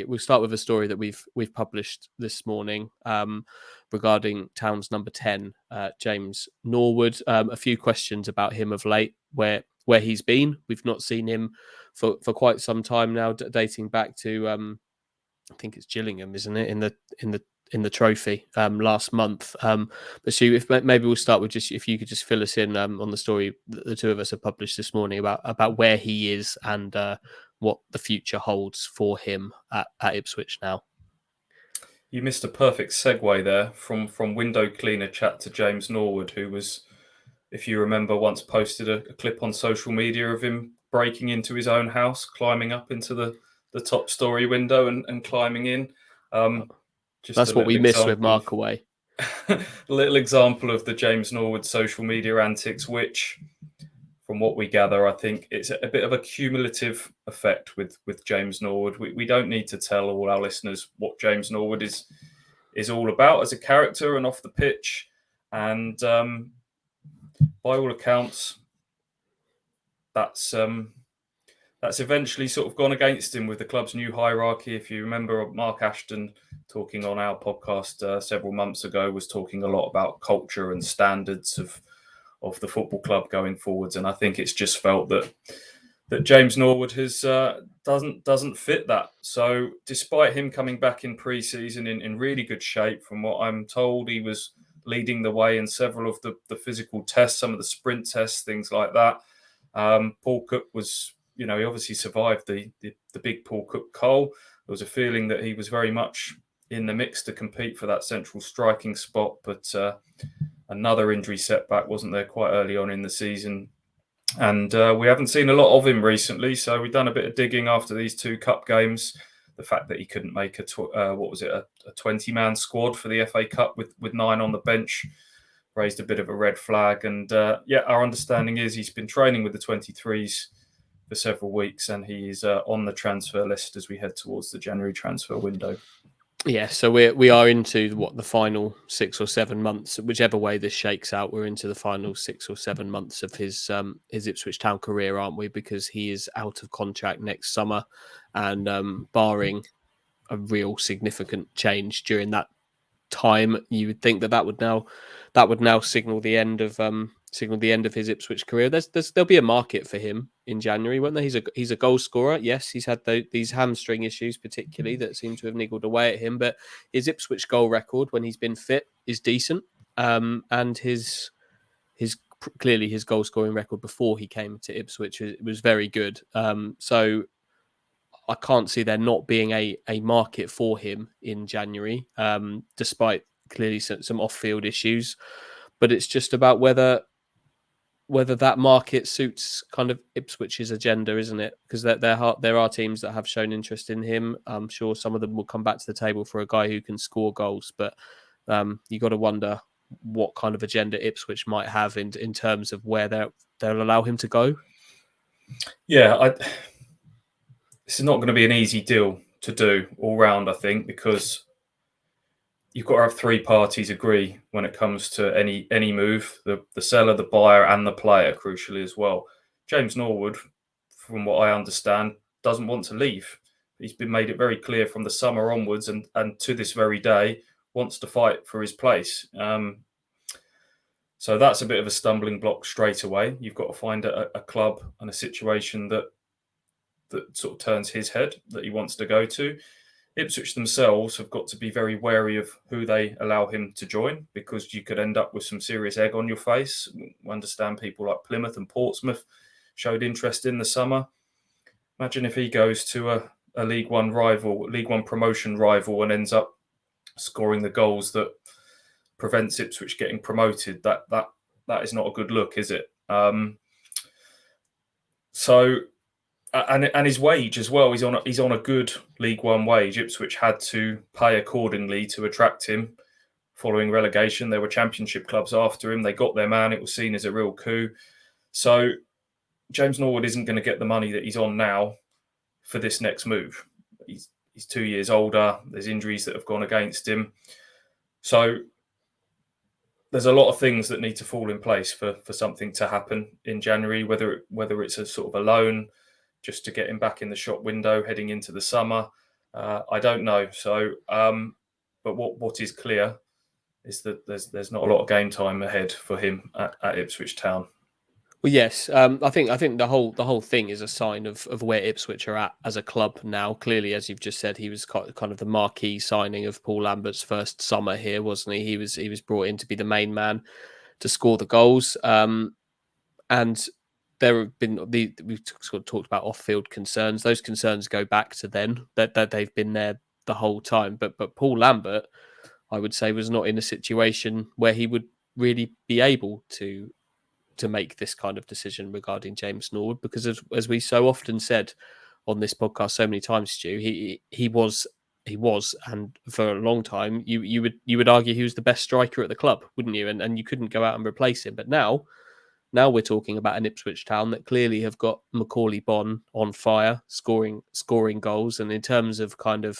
We'll start with a story that we've published this morning regarding Town's number 10, James Norwood. A few questions about him of late, where he's been. We've not seen him for quite some time now, dating back to I think it's Gillingham, isn't it? In the trophy last month. But Stu, if maybe we'll start with just if you could just fill us in on the story that the two of us have published this morning about where he is and what the future holds for him at Ipswich now. You missed a perfect segue there from window cleaner chat to James Norwood, who was, if you remember, once posted a clip on social media of him breaking into his own house, climbing up into the top story window and climbing in. That's what we missed with Markaway. A little example of the James Norwood social media antics, which, from what we gather, I think it's a bit of a cumulative effect with James Norwood. We don't need to tell all our listeners what James Norwood is all about as a character and off the pitch. And by all accounts, that's eventually sort of gone against him with the club's new hierarchy. If you remember, Mark Ashton talking on our podcast several months ago was talking a lot about culture and standards of the football club going forwards, and I think it's just felt that James Norwood has doesn't fit that. So, despite him coming back in pre-season in really good shape, from what I'm told, he was leading the way in several of the physical tests, some of the sprint tests, things like that. Paul Cook was, he obviously survived the big Paul Cook cull. There was a feeling that he was very much in the mix to compete for that central striking spot, but another injury setback, wasn't there, quite early on in the season. And we haven't seen a lot of him recently, so we've done a bit of digging after these two cup games. The fact that he couldn't make a 20-man squad for the FA Cup with 9 on the bench raised a bit of a red flag. And our understanding is he's been training with the 23s for several weeks, and he is on the transfer list as we head towards the January transfer window. Yeah, so we are into the final 6 or 7 months, whichever way this shakes out. We're into the final 6 or 7 months of his Ipswich Town career, aren't we? Because he is out of contract next summer, and barring a real significant change during that time, you would think that would now signal the end of his Ipswich career. There'll be a market for him in January, won't there? He's a goal scorer. Yes, he's had these hamstring issues, particularly, that seem to have niggled away at him. But his Ipswich goal record when he's been fit is decent, and his clearly his goal scoring record before he came to Ipswich was very good. So I can't see there not being a market for him in January, despite clearly some off-field issues. But it's just about whether that market suits kind of Ipswich's agenda, isn't it? Because there are teams that have shown interest in him. I'm sure some of them will come back to the table for a guy who can score goals. But you got to wonder what kind of agenda Ipswich might have in terms of where they'll allow him to go. Yeah, this is not going to be an easy deal to do all round, I think, because you've got to have 3 parties agree when it comes to any move, the seller, the buyer and the player, crucially as well. James Norwood, from what I understand, doesn't want to leave. He's been made it very clear from the summer onwards and to this very day, wants to fight for his place. So that's a bit of a stumbling block straight away. You've got to find a club and a situation that sort of turns his head, that he wants to go to. Ipswich themselves have got to be very wary of who they allow him to join, because you could end up with some serious egg on your face. We understand people like Plymouth and Portsmouth showed interest in the summer. Imagine if he goes to a League One promotion rival and ends up scoring the goals that prevents Ipswich getting promoted. That is not a good look, is it? And his wage as well. He's on a good League One wage. Ipswich had to pay accordingly to attract him. Following relegation, there were Championship clubs after him. They got their man. It was seen as a real coup. So James Norwood isn't going to get the money that he's on now for this next move. He's 2 years older. There's injuries that have gone against him. So there's a lot of things that need to fall in place for something to happen in January, whether it's a sort of a loan just to get him back in the shop window heading into the summer, I don't know. So, but what is clear is that there's not a lot of game time ahead for him at Ipswich Town. Well, yes, I think the whole thing is a sign of where Ipswich are at as a club now. Clearly, as you've just said, he was kind of the marquee signing of Paul Lambert's first summer here, wasn't he? He was brought in to be the main man to score the goals. And there have been we've sort of talked about off-field concerns. Those concerns go back to then that they've been there the whole time. But Paul Lambert, I would say, was not in a situation where he would really be able to make this kind of decision regarding James Norwood, because as we so often said on this podcast so many times, Stu, he was, and for a long time you would argue he was the best striker at the club, wouldn't you? And you couldn't go out and replace him. But now we're talking about an Ipswich Town that clearly have got Macaulay Bonne on fire, scoring goals. And in terms of kind of,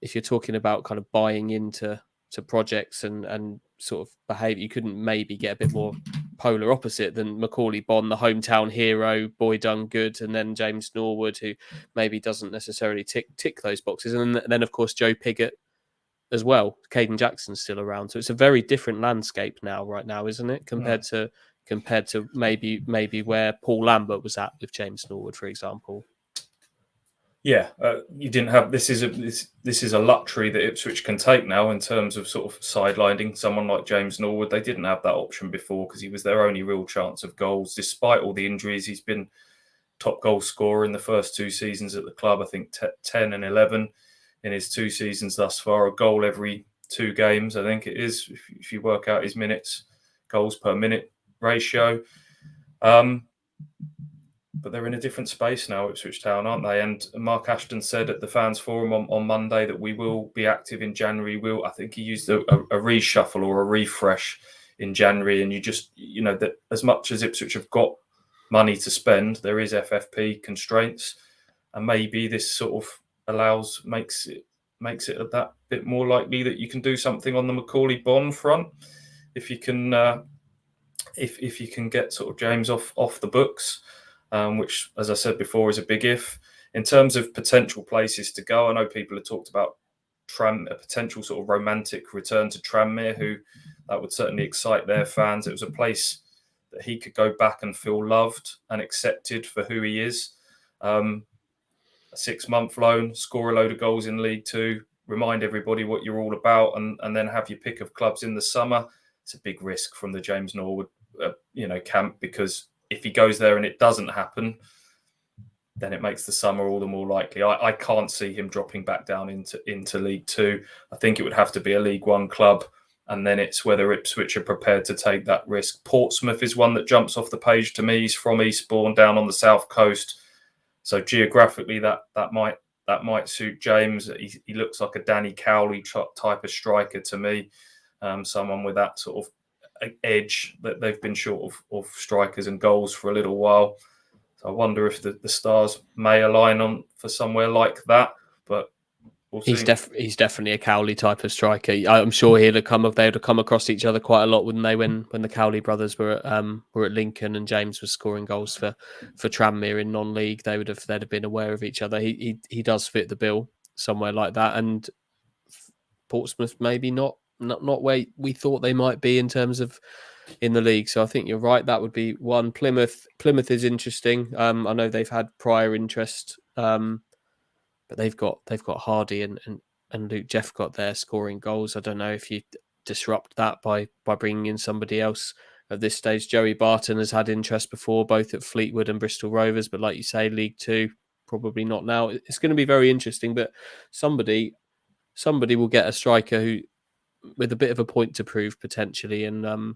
if you're talking about kind of buying into projects and sort of behaviour, you couldn't maybe get a bit more polar opposite than Macaulay Bonne, the hometown hero, boy done good, and then James Norwood, who maybe doesn't necessarily tick those boxes, and then of course Joe Pigott as well. Caden Jackson's still around, so it's a very different landscape right now, isn't it? Compared to maybe where Paul Lambert was at with James Norwood, for example. Yeah, you didn't have this is a luxury that Ipswich can take now in terms of sort of sidelining someone like James Norwood. They didn't have that option before because he was their only real chance of goals. Despite all the injuries, he's been top goal scorer in the first 2 seasons at the club. I think 10 and 11 in his 2 seasons thus far. A goal every 2 games, I think it is, if you work out his minutes, goals per minute ratio. But they're in a different space now, Ipswich Town, aren't they? And Mark Ashton said at the fans forum on Monday that we will be active in January. I think he used a reshuffle or a refresh in January. And that as much as Ipswich have got money to spend, there is FFP constraints, and maybe this sort of makes it that bit more likely that you can do something on the Macaulay Bonne front if you can if you can get sort of James off the books. Which, as I said before, is a big if. In terms of potential places to go, I know people have talked about a potential sort of romantic return to Tranmere, who that would certainly excite their fans. It was a place that he could go back and feel loved and accepted for who he is. A 6-month loan, score a load of goals in League Two, remind everybody what you're all about, and then have your pick of clubs in the summer. It's a big risk from the James Norwood camp, because if he goes there and it doesn't happen, then it makes the summer all the more likely. I can't see him dropping back down into League Two. I think it would have to be a League One club, and then it's whether Ipswich are prepared to take that risk. Portsmouth is one that jumps off the page to me. He's from Eastbourne, down on the south coast, so geographically that might suit James. He looks like a Danny Cowley type of striker to me, someone with that sort of edge that they've been short of strikers and goals for a little while. So I wonder if the stars may align on for somewhere like that, but we'll see. He's definitely a Cowley type of striker. I'm sure they'd have come across each other quite a lot, wouldn't they? When the Cowley brothers were at Lincoln and James was scoring goals for Tranmere in non-league, they'd have been aware of each other. He does fit the bill somewhere like that, and Portsmouth maybe not where we thought they might be in terms of in the league. So I think you're right. That would be one. Plymouth is interesting. I know they've had prior interest, but they've got Hardy and Luke Jeffcott there scoring goals. I don't know if you disrupt that by bringing in somebody else at this stage. Joey Barton has had interest before, both at Fleetwood and Bristol Rovers, but like you say, League Two, probably not now. It's going to be very interesting, but somebody will get a striker who, with a bit of a point to prove potentially, and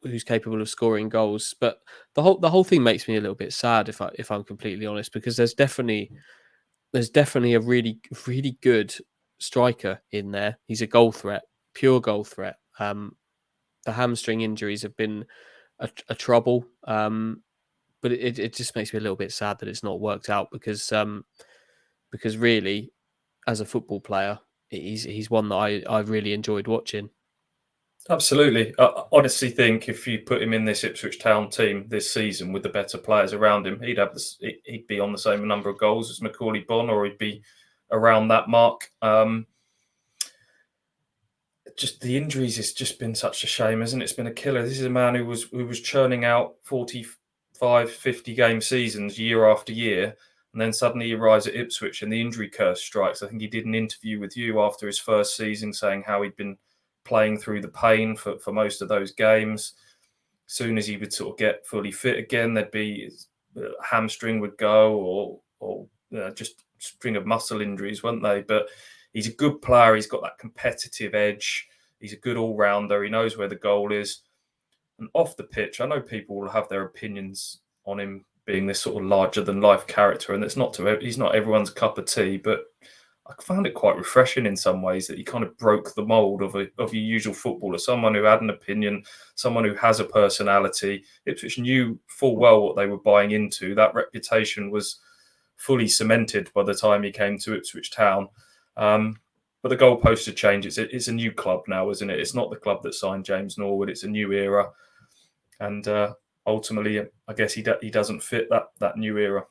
who's capable of scoring goals. But the whole thing makes me a little bit sad, if I'm completely honest, because there's definitely a really, really good striker in there. He's a goal threat, pure goal threat. The hamstring injuries have been a trouble, but it just makes me a little bit sad that it's not worked out, because really, as a football player, he's one that I really enjoyed watching. Absolutely. I honestly think if you put him in this Ipswich Town team this season with the better players around him, he'd be on the same number of goals as Macaulay Bonne, or he'd be around that mark. Just the injuries has just been such a shame, hasn't it? It's been a killer. This is a man who was churning out 45, 50 game seasons year after year, and then suddenly he arrives at Ipswich and the injury curse strikes. I think he did an interview with you after his first season saying how he'd been playing through the pain for most of those games. As soon as he would sort of get fully fit again, there'd be a hamstring would go, or just string of muscle injuries, weren't they? But he's a good player. He's got that competitive edge. He's a good all-rounder. He knows where the goal is. And off the pitch, I know people will have their opinions on him being this sort of larger-than-life character, and he's not everyone's cup of tea, but I found it quite refreshing in some ways that he kind of broke the mould of your usual footballer, someone who had an opinion, someone who has a personality. Ipswich knew full well what they were buying into. That reputation was fully cemented by the time he came to Ipswich Town. But the goalposts have changed. It's a new club now, isn't it? It's not the club that signed James Norwood. It's a new era. And ultimately, I guess he doesn't fit that new era.